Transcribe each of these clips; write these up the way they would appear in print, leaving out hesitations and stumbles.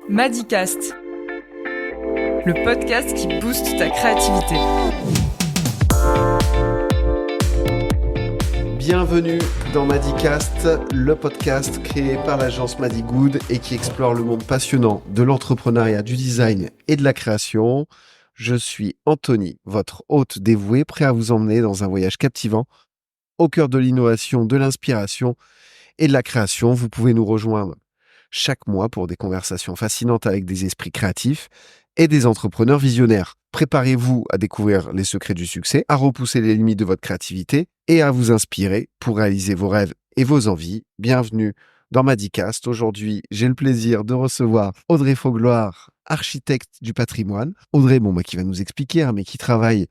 Madicast, le podcast qui booste ta créativité. Bienvenue dans Madicast, le podcast créé par l'agence Madigood et qui explore le monde passionnant de l'entrepreneuriat, du design et de la création. Je suis Anthony, votre hôte dévoué, prêt à vous emmener dans un voyage captivant au cœur de l'innovation, de l'inspiration et de la création. Vous pouvez nous rejoindre chaque mois pour des conversations fascinantes avec des esprits créatifs et des entrepreneurs visionnaires. Préparez-vous à découvrir les secrets du succès, à repousser les limites de votre créativité et à vous inspirer pour réaliser vos rêves et vos envies. Bienvenue dans Madicast. Aujourd'hui, j'ai le plaisir de recevoir Audrey Faugloire, architecte du patrimoine. Audrey, qui va nous expliquer, mais qui travaille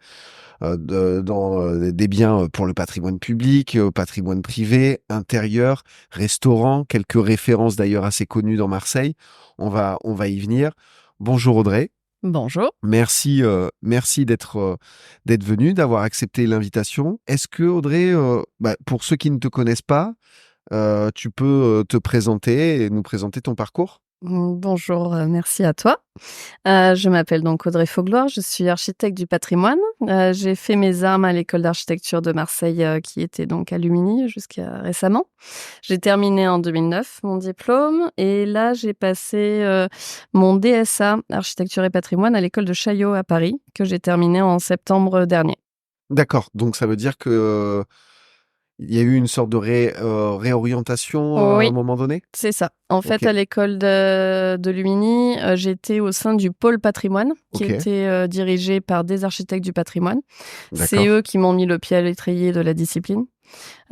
dans des biens pour le patrimoine public, patrimoine privé, intérieur, restaurant, quelques références d'ailleurs assez connues dans Marseille. On va y venir. Bonjour Audrey. Bonjour. Merci d'être venue, d'avoir accepté l'invitation. Est-ce que Audrey, pour ceux qui ne te connaissent pas, tu peux te présenter et nous présenter ton parcours ? Bonjour, merci à toi. Je m'appelle donc Audrey Faugloire, je suis architecte du patrimoine. J'ai fait mes armes à l'école d'architecture de Marseille qui était donc à Lumini jusqu'à récemment. J'ai terminé en 2009 mon diplôme et là j'ai passé mon DSA architecture et patrimoine à l'école de Chaillot à Paris que j'ai terminé en septembre dernier. D'accord, donc ça veut dire que il y a eu une sorte de réorientation à un moment donné ? C'est ça. En fait, à l'école de Lumini, j'étais au sein du pôle patrimoine, qui était dirigé par des architectes du patrimoine. D'accord. C'est eux qui m'ont mis le pied à l'étrier de la discipline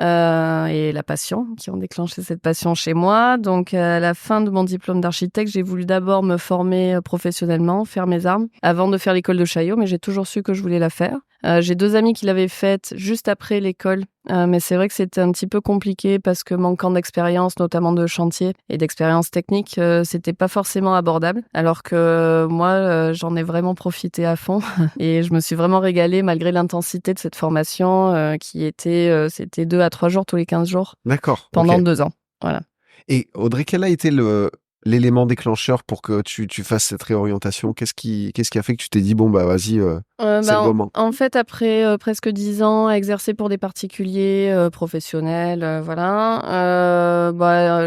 et la passion, qui ont déclenché cette passion chez moi. Donc, à la fin de mon diplôme d'architecte, j'ai voulu d'abord me former professionnellement, faire mes armes, avant de faire l'école de Chaillot, mais j'ai toujours su que je voulais la faire. J'ai 2 amis qui l'avaient faite juste après l'école, mais c'est vrai que c'était un petit peu compliqué parce que manquant d'expérience, notamment de chantier et d'expérience technique, c'était pas forcément abordable. Alors que moi, j'en ai vraiment profité à fond et je me suis vraiment régalée malgré l'intensité de cette formation qui était, c'était 2 à 3 jours tous les 15 jours. D'accord. Pendant 2 ans. Voilà. Et Audrey, quel a été l'élément déclencheur pour que tu fasses cette réorientation ? Qu'est-ce qui a fait que tu t'es dit, vas-y, c'est le moment ? En fait, après presque 10 ans à exercer pour des particuliers professionnels,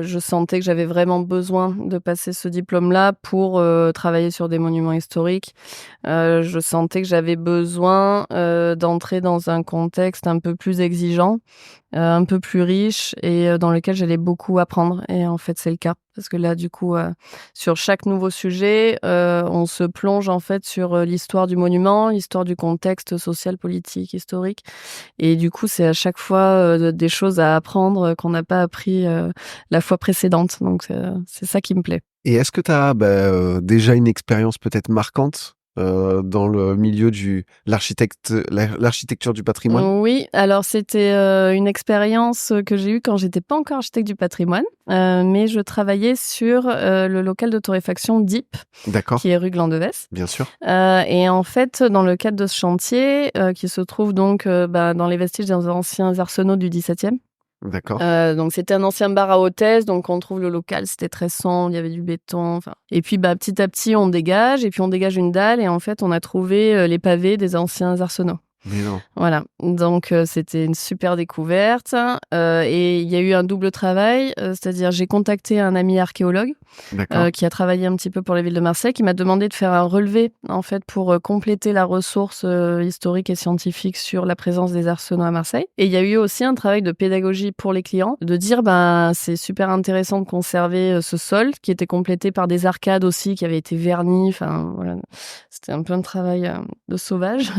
je sentais que j'avais vraiment besoin de passer ce diplôme-là pour travailler sur des monuments historiques. Je sentais que j'avais besoin d'entrer dans un contexte un peu plus exigeant, un peu plus riche et dans lequel j'allais beaucoup apprendre. Et en fait, c'est le cas. Parce que là, du coup, sur chaque nouveau sujet, on se plonge en fait sur l'histoire du monument, l'histoire du contexte social, politique, historique. Et du coup, c'est à chaque fois des choses à apprendre qu'on n'a pas appris la fois précédente. Donc, c'est ça qui me plaît. Et est-ce que tu as déjà une expérience peut-être marquante dans le milieu de l'architecture du patrimoine ? Oui, alors c'était une expérience que j'ai eue quand j'étais pas encore architecte du patrimoine, mais je travaillais sur le local de torréfaction DIP, qui est rue Glandevès. Bien sûr. Et en fait, dans le cadre de ce chantier, qui se trouve donc dans les vestiges des anciens arsenaux du XVIIe. D'accord. Donc c'était un ancien bar à hôtesse, donc on trouve le local, c'était très sombre, il y avait du béton. Et puis petit à petit on dégage, et puis on dégage une dalle, et en fait on a trouvé les pavés des anciens arsenaux. Mais non. Voilà, donc c'était une super découverte et il y a eu un double travail, c'est-à-dire j'ai contacté un ami archéologue qui a travaillé un petit peu pour la ville de Marseille, qui m'a demandé de faire un relevé en fait pour compléter la ressource historique et scientifique sur la présence des arsenaux à Marseille. Et il y a eu aussi un travail de pédagogie pour les clients, de dire c'est super intéressant de conserver ce sol qui était complété par des arcades aussi qui avaient été vernies. Enfin voilà, c'était un peu un travail de sauvage.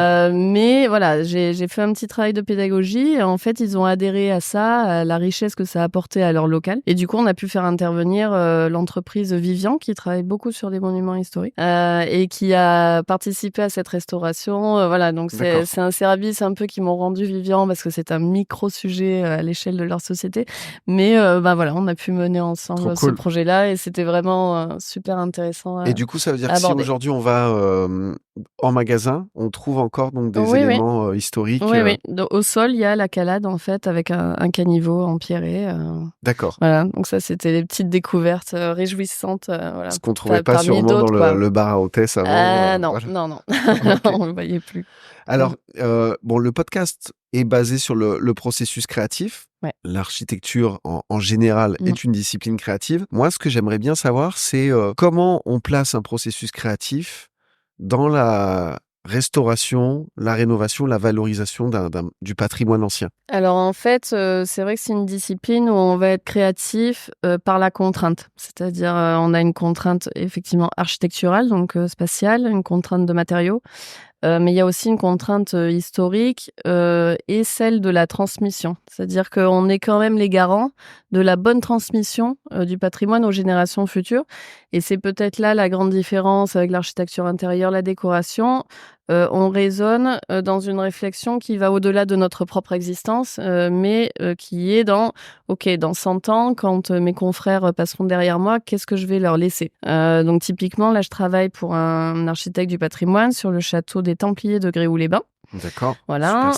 Mais voilà, j'ai fait un petit travail de pédagogie et en fait, ils ont adhéré à ça, à la richesse que ça apportait à leur local. Et du coup, on a pu faire intervenir l'entreprise Vivian qui travaille beaucoup sur des monuments historiques et qui a participé à cette restauration. Voilà, donc c'est un service un peu qu'ils m'ont rendu Vivian parce que c'est un micro-sujet à l'échelle de leur société. Mais voilà, on a pu mener ensemble ce projet-là et c'était vraiment super intéressant à Et du coup, ça veut dire aborder. que si aujourd'hui on va en magasin, on trouve encore encore donc des éléments historiques. Oui. Au sol, il y a la calade en fait avec un caniveau empierré. D'accord. Voilà, donc ça c'était les petites découvres réjouissantes. Voilà. Ce qu'on trouvait pas sûrement dans le bar à hôtesse avant. Non, voilà. non, Okay. on le voyait plus. Alors, le podcast est basé sur le processus créatif. Ouais. L'architecture, en général, est une discipline créative. Moi, ce que j'aimerais bien savoir, c'est comment on place un processus créatif dans la restauration, la rénovation, la valorisation du patrimoine ancien. Alors, en fait, c'est vrai que c'est une discipline où on va être créatif par la contrainte. C'est-à-dire, on a une contrainte effectivement architecturale, donc spatiale, une contrainte de matériaux. Mais il y a aussi une contrainte historique et celle de la transmission. C'est-à-dire qu'on est quand même les garants de la bonne transmission du patrimoine aux générations futures. Et c'est peut-être là la grande différence avec l'architecture intérieure, la décoration. On raisonne dans une réflexion qui va au-delà de notre propre existence, mais qui est dans 100 ans, quand mes confrères passeront derrière moi, qu'est-ce que je vais leur laisser? Donc typiquement, là, je travaille pour un architecte du patrimoine sur le château des Templiers de Gréoux-les-Bains. D'accord. Voilà.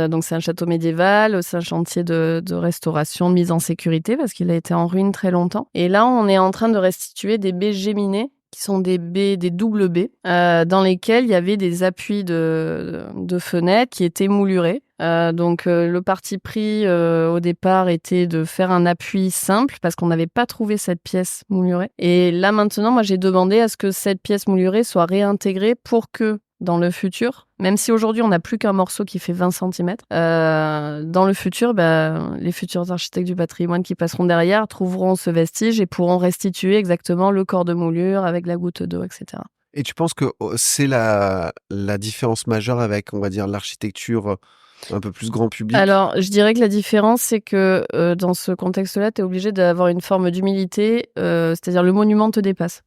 Donc c'est un château médiéval, c'est un chantier de restauration, de mise en sécurité parce qu'il a été en ruine très longtemps. Et là, on est en train de restituer des baies géminées qui sont des doubles baies, dans lesquelles il y avait des appuis de fenêtres qui étaient moulurés. Donc le parti pris au départ était de faire un appui simple parce qu'on n'avait pas trouvé cette pièce moulurée. Et là maintenant, moi j'ai demandé à ce que cette pièce moulurée soit réintégrée pour que dans le futur, même si aujourd'hui on n'a plus qu'un morceau qui fait 20 cm, dans le futur, les futurs architectes du patrimoine qui passeront derrière trouveront ce vestige et pourront restituer exactement le corps de moulure avec la goutte d'eau, etc. Et tu penses que c'est la différence majeure avec, on va dire, l'architecture un peu plus grand public? Alors, je dirais que la différence, c'est que dans ce contexte-là, tu es obligé d'avoir une forme d'humilité, c'est-à-dire le monument te dépasse.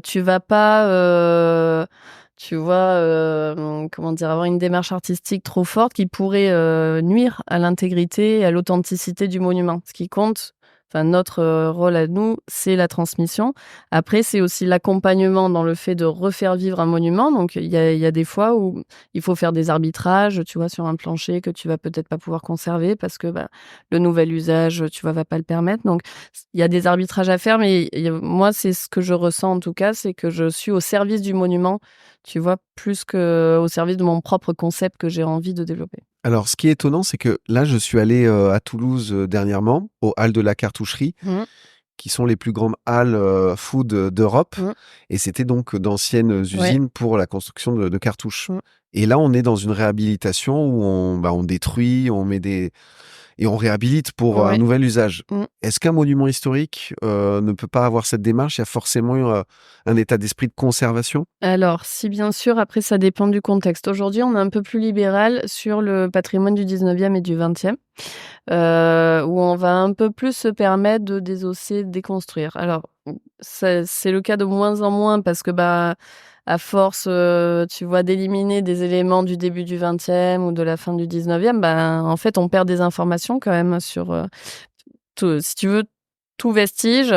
Tu vas pas... tu vois, avoir une démarche artistique trop forte qui pourrait nuire à l'intégrité et à l'authenticité du monument. Ce qui compte, notre rôle à nous, c'est la transmission. Après, c'est aussi l'accompagnement dans le fait de refaire vivre un monument. Donc, il y a des fois où il faut faire des arbitrages, tu vois, sur un plancher que tu vas peut-être pas pouvoir conserver parce que le nouvel usage, tu vois, va pas le permettre. Donc, il y a des arbitrages à faire, mais moi, c'est ce que je ressens en tout cas, c'est que je suis au service du monument, tu vois, plus qu'au service de mon propre concept que j'ai envie de développer. Alors, ce qui est étonnant, c'est que là, je suis allé à Toulouse dernièrement, aux Halles de la Cartoucherie, qui sont les plus grandes halles food d'Europe. Et c'était donc d'anciennes usines pour la construction de cartouches. Et là, on est dans une réhabilitation où on détruit, on met et on réhabilite pour un nouvel usage. Est-ce qu'un monument historique ne peut pas avoir cette démarche? Il y a forcément un état d'esprit de conservation? Alors, si bien sûr, après ça dépend du contexte. Aujourd'hui, on est un peu plus libéral sur le patrimoine du 19e et du 20e, où on va un peu plus se permettre de désosser, de déconstruire. Alors, c'est le cas de moins en moins parce que à force, tu vois, d'éliminer des éléments du début du 20e ou de la fin du 19e, en fait, on perd des informations quand même sur si tu veux, tout vestige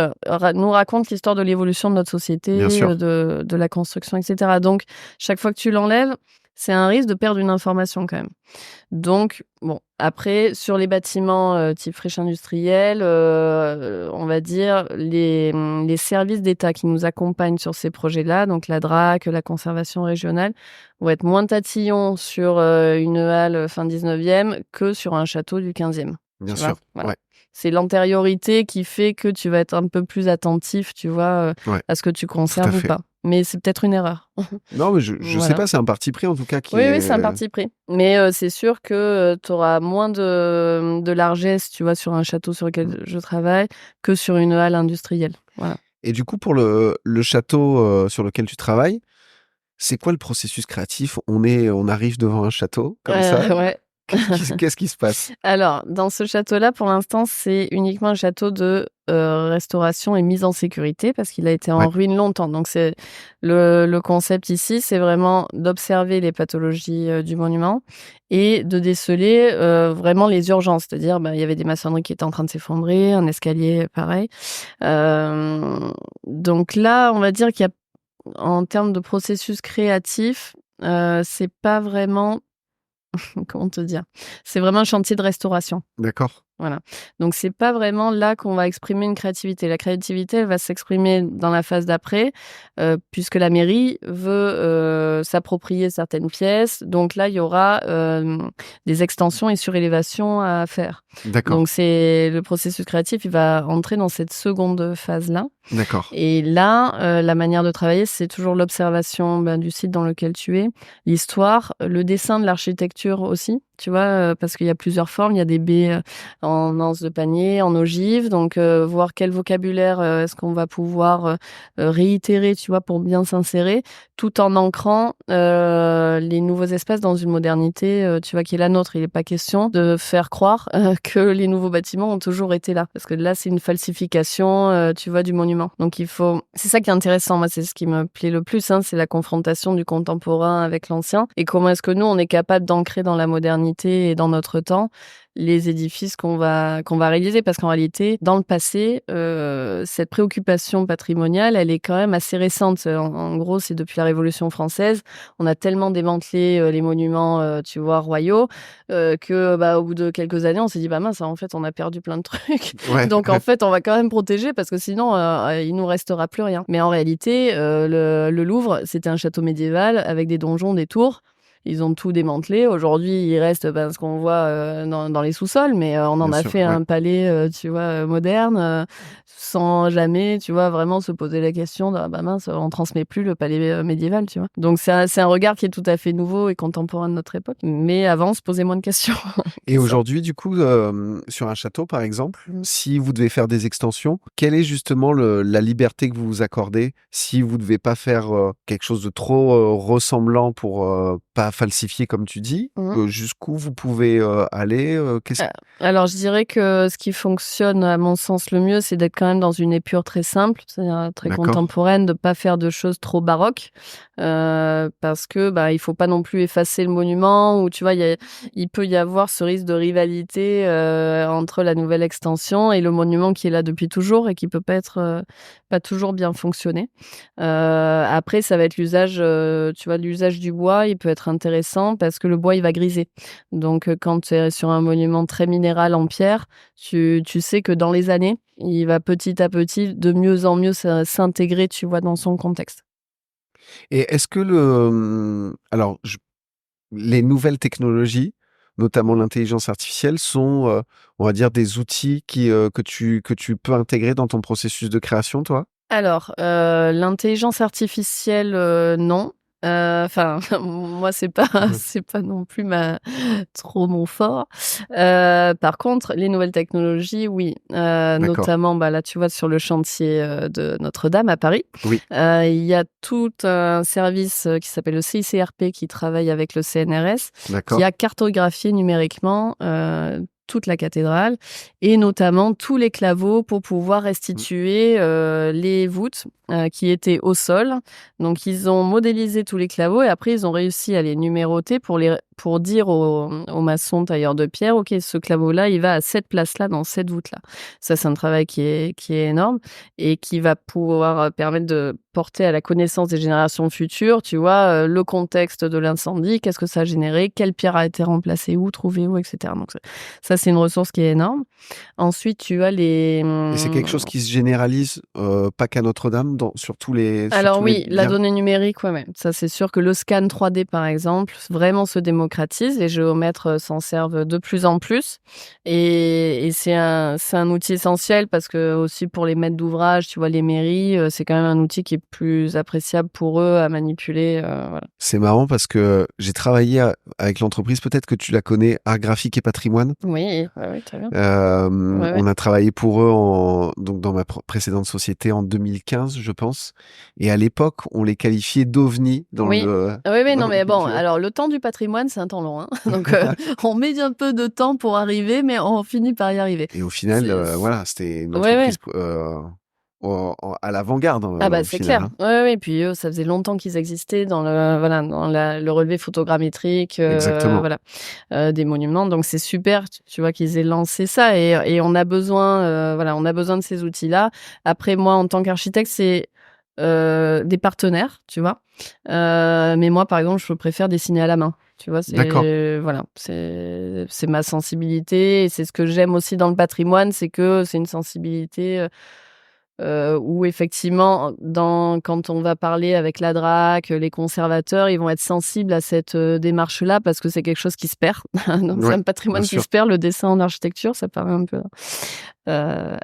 nous raconte l'histoire de l'évolution de notre société, de la construction, etc. Donc, chaque fois que tu l'enlèves, c'est un risque de perdre une information quand même. Donc, après, sur les bâtiments type friche industrielle, on va dire les services d'État qui nous accompagnent sur ces projets-là, donc la DRAC, la conservation régionale, vont être moins tatillons sur une halle fin 19e que sur un château du 15e. Bien sûr, voilà. Ouais. C'est l'antériorité qui fait que tu vas être un peu plus attentif, tu vois, à ce que tu conserves ou pas. Mais c'est peut-être une erreur. Non, mais je sais pas, c'est un parti pris en tout cas. Oui, c'est un parti pris. Mais c'est sûr que tu auras moins de largesse, tu vois, sur un château sur lequel je travaille que sur une halle industrielle. Voilà. Et du coup, pour le château sur lequel tu travailles, c'est quoi le processus créatif? On arrive devant un château comme ça. Ouais. Qu'est-ce qui se passe? Alors, dans ce château-là, pour l'instant, c'est uniquement un château de restauration et mise en sécurité parce qu'il a été en ruine longtemps. Donc, c'est le concept ici, c'est vraiment d'observer les pathologies du monument et de déceler vraiment les urgences. C'est-à-dire, il y avait des maçonneries qui étaient en train de s'effondrer, un escalier pareil. Donc là, on va dire qu'il y a, en termes de processus créatif, c'est pas vraiment comment te dire? C'est vraiment un chantier de restauration. D'accord. Voilà. Donc c'est pas vraiment là qu'on va exprimer une créativité. La créativité, elle va s'exprimer dans la phase d'après, puisque la mairie veut s'approprier certaines pièces. Donc là, il y aura des extensions et surélévations à faire. D'accord. Donc c'est le processus créatif, il va entrer dans cette seconde phase-là. D'accord. Et là, la manière de travailler, c'est toujours l'observation du site dans lequel tu es, l'histoire, le dessin de l'architecture aussi, tu vois, parce qu'il y a plusieurs formes. Il y a des baies en anse de panier, en ogive, donc voir quel vocabulaire est-ce qu'on va pouvoir réitérer, tu vois, pour bien s'insérer, tout en ancrant les nouveaux espaces dans une modernité, tu vois, qui est la nôtre. Il n'est pas question de faire croire que les nouveaux bâtiments ont toujours été là, parce que là, c'est une falsification, tu vois, du monument. Donc c'est ça qui est intéressant, moi, c'est ce qui me plaît le plus, c'est la confrontation du contemporain avec l'ancien, et comment est-ce que nous, on est capable d'ancrer dans la modernité et dans notre temps les édifices qu'on va réaliser, parce qu'en réalité, dans le passé, cette préoccupation patrimoniale, elle est quand même assez récente. En gros, c'est depuis la Révolution française, on a tellement démantelé les monuments, tu vois, royaux, que au bout de quelques années, on s'est dit mince, en fait, on a perdu plein de trucs. Ouais. Donc en fait, on va quand même protéger, parce que sinon, il nous restera plus rien. Mais en réalité, le Louvre, c'était un château médiéval avec des donjons, des tours. Ils ont tout démantelé. Aujourd'hui, il reste ce qu'on voit dans les sous-sols, mais on en a fait un palais, tu vois, moderne, sans jamais, tu vois, vraiment se poser la question de mince, on transmet plus le palais médiéval, tu vois. Donc c'est un regard qui est tout à fait nouveau et contemporain de notre époque. Mais avant, se poser moins de questions. Et aujourd'hui, du coup, sur un château, par exemple, si vous devez faire des extensions, quelle est justement la liberté que vous vous accordez si vous ne devez pas faire quelque chose de trop ressemblant pour pas falsifier, comme tu dis? Jusqu'où vous pouvez aller? Alors, je dirais que ce qui fonctionne, à mon sens, le mieux, c'est d'être quand même dans une épure très simple, c'est-à-dire très contemporaine, de pas faire de choses trop baroques, parce que il faut pas non plus effacer le monument, ou tu vois, il peut y avoir ce risque de rivalité entre la nouvelle extension et le monument qui est là depuis toujours et qui peut pas toujours bien fonctionner. Après, ça va être l'usage, tu vois, l'usage du bois, il peut être intéressant parce que le bois, il va griser. Donc, quand tu es sur un monument très minéral en pierre, tu sais que dans les années, il va petit à petit, de mieux en mieux s'intégrer, tu vois, dans son contexte. Et est-ce que les nouvelles technologies, notamment l'intelligence artificielle, sont, on va dire, des outils que tu peux intégrer dans ton processus de création, toi? Alors, l'intelligence artificielle, non. Enfin, moi, c'est pas non plus trop mon fort. Par contre, les nouvelles technologies, oui. Notamment, là, tu vois, sur le chantier de Notre-Dame à Paris, Oui. il y a tout un service qui s'appelle le CICRP qui travaille avec le CNRS, qui a cartographié numériquement toute la cathédrale, et notamment tous les claveaux pour pouvoir restituer les voûtes qui étaient au sol. Donc, ils ont modélisé tous les claveaux et après, ils ont réussi à les numéroter pour dire aux maçons tailleurs de pierre, OK, ce claveau-là, il va à cette place-là, dans cette voûte-là. Ça, c'est un travail qui est énorme et qui va pouvoir permettre de porter à la connaissance des générations futures, tu vois, le contexte de l'incendie, qu'est-ce que ça a généré, quelle pierre a été remplacée où, trouvée où, etc. Donc, ça, c'est une ressource qui est énorme. Ensuite, tu as Et c'est quelque chose qui se généralise, pas qu'à Notre-Dame, sur tous les Alors oui, la donnée numérique, ouais. Ça, c'est sûr que le scan 3D, par exemple, vraiment se démocratise. Les géomètres s'en servent de plus en plus. Et c'est un outil essentiel parce que aussi pour les maîtres d'ouvrage, tu vois, les mairies, c'est quand même un outil qui est plus appréciable pour eux à manipuler. Voilà. C'est marrant parce que j'ai travaillé avec l'entreprise, peut-être que tu la connais, Art Graphique et Patrimoine. Oui, très bien. On a travaillé pour eux donc dans ma précédente société en 2015, je pense. Et à l'époque, on les qualifiait d'ovnis dans le. Oui, non, mais bon, alors le temps du patrimoine, c'est un temps long. Donc, on met un peu de temps pour arriver, mais on finit par y arriver. Et au final, voilà, c'était une entreprise à l'avant-garde. C'est clair. Oui. Puis eux, ça faisait longtemps qu'ils existaient dans le relevé photogrammétrique, des monuments. Donc c'est super, tu vois, qu'ils aient lancé ça. Et on a besoin, on a besoin de ces outils-là. Après, moi, en tant qu'architecte, c'est des partenaires, tu vois. Mais moi, par exemple, je préfère dessiner à la main. Tu vois, voilà, c'est ma sensibilité et c'est ce que j'aime aussi dans le patrimoine, c'est que c'est une sensibilité où effectivement, quand on va parler avec la DRAC, les conservateurs, ils vont être sensibles à cette démarche-là parce que c'est quelque chose qui se perd. Donc c'est un patrimoine qui se perd, le dessin en architecture, ça paraît un peu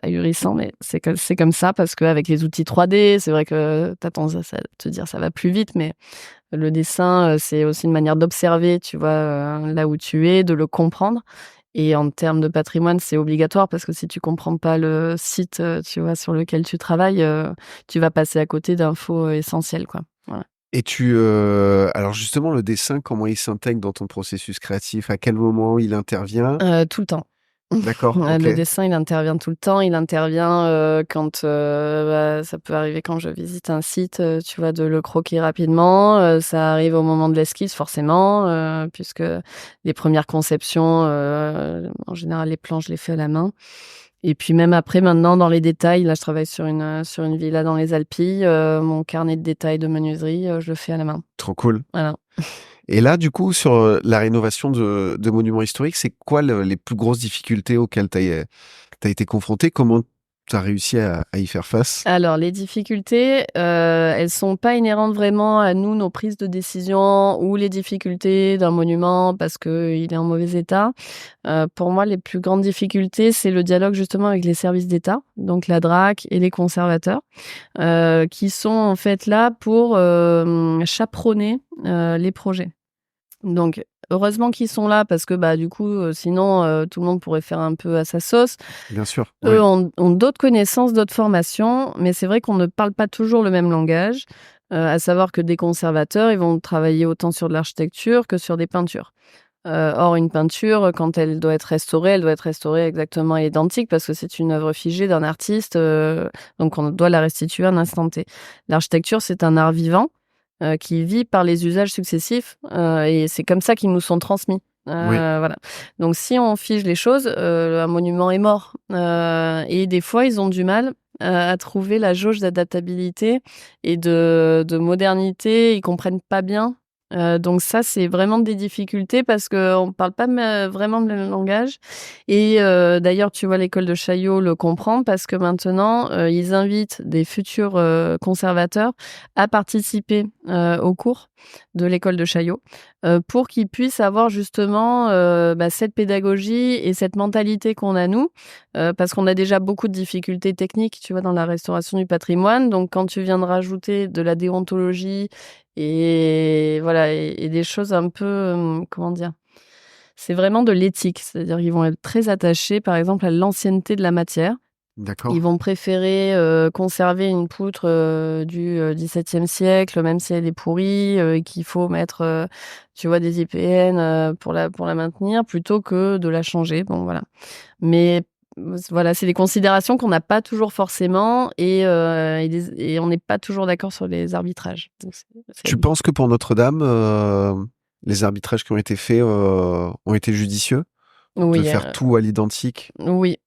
ahurissant, mais c'est comme ça parce qu'avec les outils 3D, c'est vrai que tu as tendance à te dire ça va plus vite, mais le dessin, c'est aussi une manière d'observer, tu vois, là où tu es, de le comprendre. Et en termes de patrimoine, c'est obligatoire parce que si tu comprends pas le site, tu vois, sur lequel tu travailles, tu vas passer à côté d'infos essentielles, quoi. Voilà. Et alors justement, le dessin, comment il s'intègre dans ton processus créatif? À quel moment il intervient? Tout le temps. D'accord, ok. Le dessin, il intervient tout le temps. Il intervient quand ça peut arriver quand je visite un site, tu vois, de le croquer rapidement. Ça arrive au moment de l'esquisse, forcément, puisque les premières conceptions, en général, les plans, je les fais à la main. Et puis même après, maintenant, dans les détails, là, je travaille sur une villa dans les Alpilles. Mon carnet de détails de menuiserie, je le fais à la main. Trop cool. Voilà. Et là, du coup, sur la rénovation de monuments historiques, c'est quoi les plus grosses difficultés auxquelles tu as été confronté? Comment tu as réussi à y faire face? Alors, les difficultés, elles sont pas inhérentes vraiment à nous, nos prises de décision ou les difficultés d'un monument parce qu'il est en mauvais état. Pour moi, les plus grandes difficultés, c'est le dialogue justement avec les services d'État, donc la DRAC et les conservateurs, qui sont en fait là pour chaperonner les projets. Donc, heureusement qu'ils sont là parce que du coup, sinon, tout le monde pourrait faire un peu à sa sauce. Bien sûr. Eux ont d'autres connaissances, d'autres formations, mais c'est vrai qu'on ne parle pas toujours le même langage. À savoir que des conservateurs, ils vont travailler autant sur de l'architecture que sur des peintures. Or, une peinture, quand elle doit être restaurée exactement à l'identique parce que c'est une œuvre figée d'un artiste, donc on doit la restituer à un instant T. L'architecture, c'est un art vivant qui vit par les usages successifs et c'est comme ça qu'ils nous sont transmis. Voilà. Donc si on fige les choses, un monument est mort. Et des fois, ils ont du mal à trouver la jauge d'adaptabilité et de modernité. Ils comprennent pas bien. Donc ça, c'est vraiment des difficultés parce qu'on ne parle pas vraiment le même langage. Et d'ailleurs, tu vois, l'école de Chaillot le comprend parce que maintenant, ils invitent des futurs conservateurs à participer au cours de l'école de Chaillot pour qu'ils puissent avoir justement cette pédagogie et cette mentalité qu'on a nous, parce qu'on a déjà beaucoup de difficultés techniques, tu vois, dans la restauration du patrimoine. Donc, quand tu viens de rajouter de la déontologie et voilà, et des choses un peu, comment dire, c'est vraiment de l'éthique. C'est-à-dire qu'ils vont être très attachés, par exemple, à l'ancienneté de la matière. D'accord. Ils vont préférer conserver une poutre du XVIIe siècle, même si elle est pourrie, et qu'il faut mettre, tu vois, des IPN pour la maintenir, plutôt que de la changer. Bon, voilà. Mais voilà, c'est des considérations qu'on n'a pas toujours forcément et on n'est pas toujours d'accord sur les arbitrages. Donc, Tu penses que pour Notre-Dame, les arbitrages qui ont été faits ont été judicieux? Oui, de faire tout à l'identique? Oui,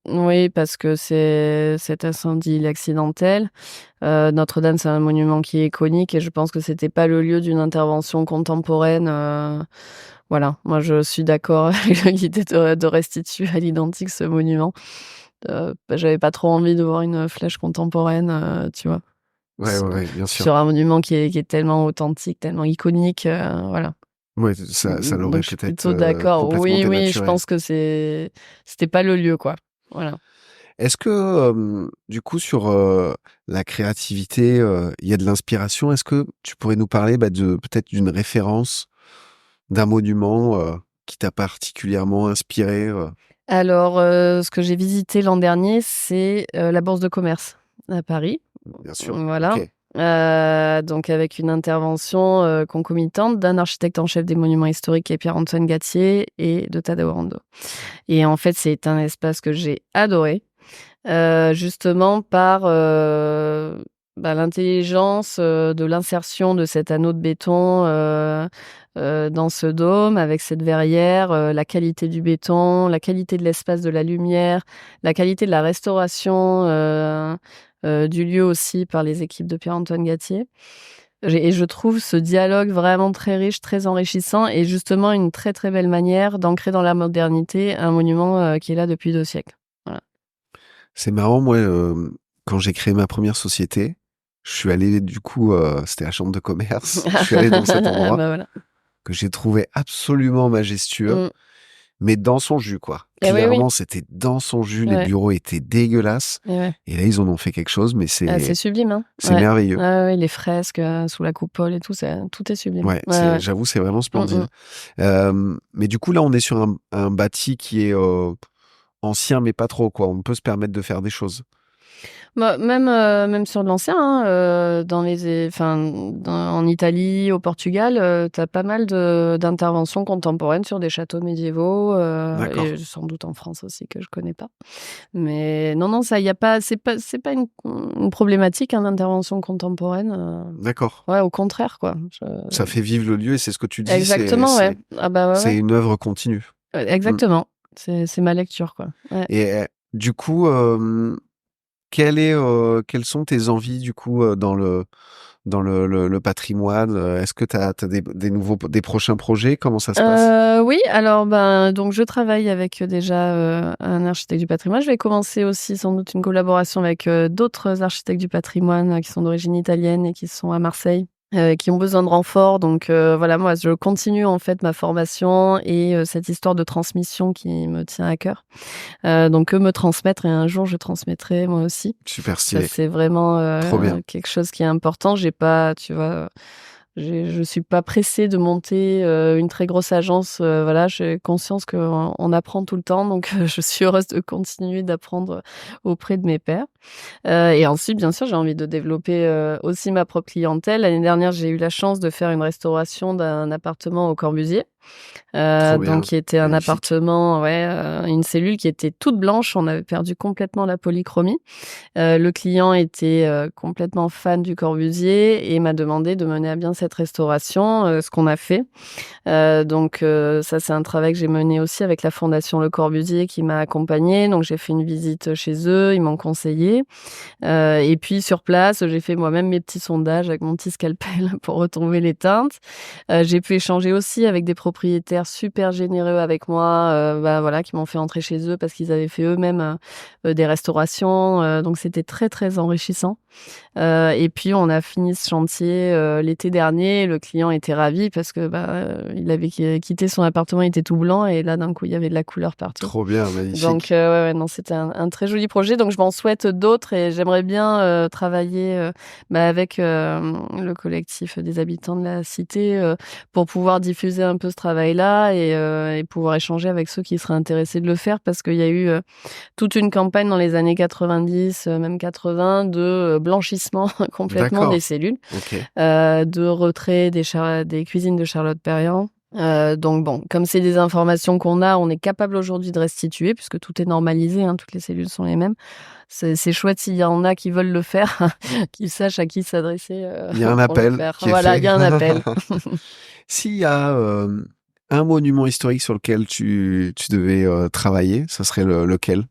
parce que cet incendie il est accidentel. Notre-Dame, c'est un monument qui est iconique et je pense que c'était pas le lieu d'une intervention contemporaine. Voilà, moi je suis d'accord avec l'idée de restituer à l'identique ce monument. J'avais pas trop envie de voir une flèche contemporaine, tu vois. Ouais, bien sûr. Sur un monument qui est tellement authentique, tellement iconique, voilà. Ouais, ça l'aurait Donc je suis peut-être plutôt d'accord. complètement Oui, dénaturé. je pense que c'était pas le lieu, quoi. Voilà. Est-ce que, du coup, sur la créativité, il y a de l'inspiration? Est-ce que tu pourrais nous parler peut-être d'une référence, d'un monument qui t'a particulièrement inspiré? Alors, ce que j'ai visité l'an dernier, c'est la Bourse de commerce à Paris. Bien sûr. Voilà. Ok. Donc avec une intervention concomitante d'un architecte en chef des monuments historiques qui est Pierre-Antoine Gatier et de Tadao Ando. Et en fait, c'est un espace que j'ai adoré, justement par l'intelligence de l'insertion de cet anneau de béton dans ce dôme, avec cette verrière, la qualité du béton, la qualité de l'espace de la lumière, la qualité de la restauration du lieu aussi par les équipes de Pierre-Antoine Gatier. Et je trouve ce dialogue vraiment très riche, très enrichissant et justement une très très belle manière d'ancrer dans la modernité un monument qui est là depuis 2 siècles. Voilà. C'est marrant, moi, quand j'ai créé ma première société, je suis allé du coup, c'était la chambre de commerce, je suis allé dans cet endroit Bah voilà. que j'ai trouvé absolument majestueux, Mmh. mais dans son jus, quoi. Et oui, oui. Clairement, c'était dans son jus, les Ouais. bureaux étaient dégueulasses Et ouais. et là, ils en ont fait quelque chose, mais C'est c'est sublime, hein. c'est Ouais. merveilleux. Ouais, les fresques sous la coupole et tout, tout est sublime. Ouais, Ouais. j'avoue, c'est vraiment splendide. Mmh. Mais du coup, là, on est sur un bâti qui est, ancien, mais pas trop, quoi. On peut se permettre de faire des choses. Bah, même sur de l'ancien, hein, en Italie, au Portugal, tu as pas mal d'interventions contemporaines sur des châteaux médiévaux, D'accord. et sans doute en France aussi que je connais pas. Mais non, ça y a pas c'est pas une problématique, hein, d'intervention contemporaine, D'accord. ouais, au contraire, quoi. Ça fait vivre le lieu et c'est ce que tu dis, Exactement, ouais. Ah bah, ouais, c'est ouais. une œuvre continue. Mmh. Exactement. C'est ma lecture, quoi. Ouais. Et du coup, quelles sont tes envies du coup dans le patrimoine? Est-ce que tu as des prochains projets? Comment ça se passe? Oui, alors, ben, donc je travaille avec, déjà, un architecte du patrimoine. Je vais commencer aussi sans doute une collaboration avec, d'autres architectes du patrimoine, qui sont d'origine italienne et qui sont à Marseille, qui ont besoin de renfort. Donc, voilà, moi, je continue, en fait, ma formation et cette histoire de transmission qui me tient à cœur. Donc eux me transmettre et un jour je transmettrai moi aussi. Super Ça, stylé. c'est vraiment, Trop bien. quelque chose qui est important. J'ai pas, tu vois, je suis pas pressée de monter, une très grosse agence, voilà. J'ai conscience qu'on apprend tout le temps, donc je suis heureuse de continuer d'apprendre auprès de mes pairs. Et ensuite, bien sûr, j'ai envie de développer, aussi ma propre clientèle. L'année dernière, j'ai eu la chance de faire une restauration d'un appartement au Corbusier. Trop Donc bien. qui était un Magnifique. appartement, ouais, une cellule qui était toute blanche. On avait perdu complètement la polychromie. Le client était, complètement fan du Corbusier et m'a demandé de mener à bien cette restauration, ce qu'on a fait. Donc ça, c'est un travail que j'ai mené aussi avec la Fondation Le Corbusier qui m'a accompagnée. Donc j'ai fait une visite chez eux, ils m'ont conseillé. Et puis sur place, j'ai fait moi-même mes petits sondages avec mon petit scalpel pour retrouver les teintes. J'ai pu échanger aussi avec des propriétaires super généreux avec moi, bah, voilà, qui m'ont fait entrer chez eux parce qu'ils avaient fait eux-mêmes, des restaurations, donc c'était très, très enrichissant. Et puis on a fini ce chantier, l'été dernier. Le client était ravi parce que, bah, il avait quitté son appartement, il était tout blanc et là, d'un coup, il y avait de la couleur partout. Trop bien, Donc, magnifique. ouais, non, c'était un très joli projet. Donc je m'en souhaite d'autres et j'aimerais bien, travailler, bah, avec, le collectif des habitants de la cité, pour pouvoir diffuser un peu ce travail-là et pouvoir échanger avec ceux qui seraient intéressés de le faire. Parce qu'il y a eu, toute une campagne dans les années 90, même 80 de, blanchissement complètement des D'accord. cellules, OK. de retrait des cuisines de Charlotte Perriand. Donc bon, comme c'est des informations qu'on a, on est capable aujourd'hui de restituer puisque tout est normalisé, hein, toutes les cellules sont les mêmes. C'est chouette s'il y en a qui veulent le faire, qu'ils sachent à qui s'adresser, Il y a un pour le appel faire. qui est Voilà, il fait. y a un appel. S'il y a, un monument historique sur lequel tu devais, travailler, ça serait lequel?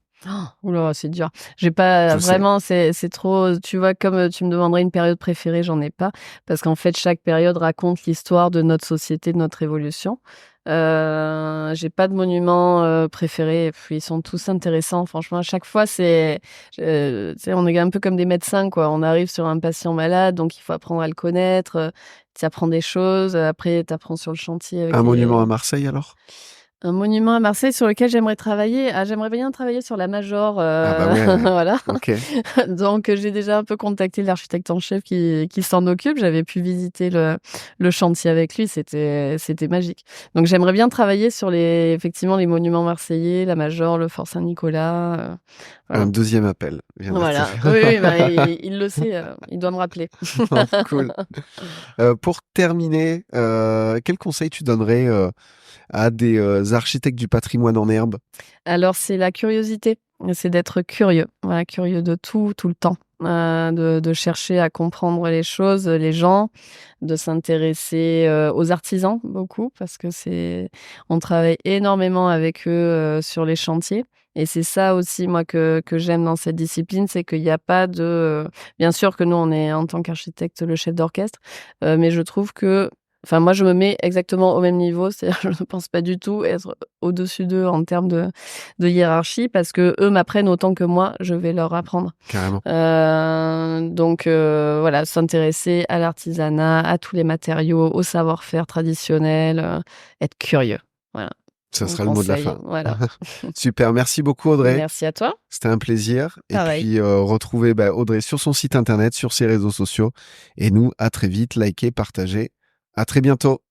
Ouh là, c'est dur. J'ai pas Je sais. vraiment, c'est trop, tu vois, comme, tu me demanderais une période préférée, j'en ai pas. Parce qu'en fait, chaque période raconte l'histoire de notre société, de notre évolution. J'ai pas de monument, préféré. Puis ils sont tous intéressants. Franchement, à chaque fois, tu sais, on est un peu comme des médecins, quoi. On arrive sur un patient malade, donc il faut apprendre à le connaître, tu apprends des choses, après tu apprends sur le chantier avec Un les. monument à Marseille alors? Un monument à Marseille sur lequel j'aimerais travailler? Ah, j'aimerais bien travailler sur la Major, Ah bah ouais, voilà. OK. Donc j'ai déjà un peu contacté l'architecte en chef qui s'en occupe. J'avais pu visiter le chantier avec lui, c'était magique. Donc j'aimerais bien travailler sur effectivement les monuments marseillais, la Major, le Fort Saint-Nicolas, Un voilà. deuxième appel vient Voilà. d'atterrir. Oui, oui, bah, il le sait, il doit me rappeler. Cool. Pour terminer, quel conseil tu donnerais, à des, architectes du patrimoine en herbe? Alors c'est la curiosité, c'est d'être curieux, voilà, curieux de tout, tout le temps, de chercher à comprendre les choses, les gens, de s'intéresser, aux artisans beaucoup parce que on travaille énormément avec eux, sur les chantiers. Et c'est ça aussi, moi, que j'aime dans cette discipline, c'est qu'il n'y a pas de... Bien sûr que nous, on est, en tant qu'architecte, le chef d'orchestre, mais je trouve que... Enfin, moi, je me mets exactement au même niveau. C'est-à-dire, je ne pense pas du tout être au-dessus d'eux en termes de hiérarchie, parce que eux m'apprennent autant que moi, je vais leur apprendre. Carrément. Donc, voilà, s'intéresser à l'artisanat, à tous les matériaux, au savoir-faire traditionnel, être curieux. Voilà. Ça Mon sera le mot de la conseil, fin. voilà. Super, merci beaucoup Audrey. Merci à toi. C'était un plaisir. Pareil. Et puis retrouvez Audrey sur son site internet, sur ses réseaux sociaux. Et nous, à très vite, likez, partagez. À très bientôt.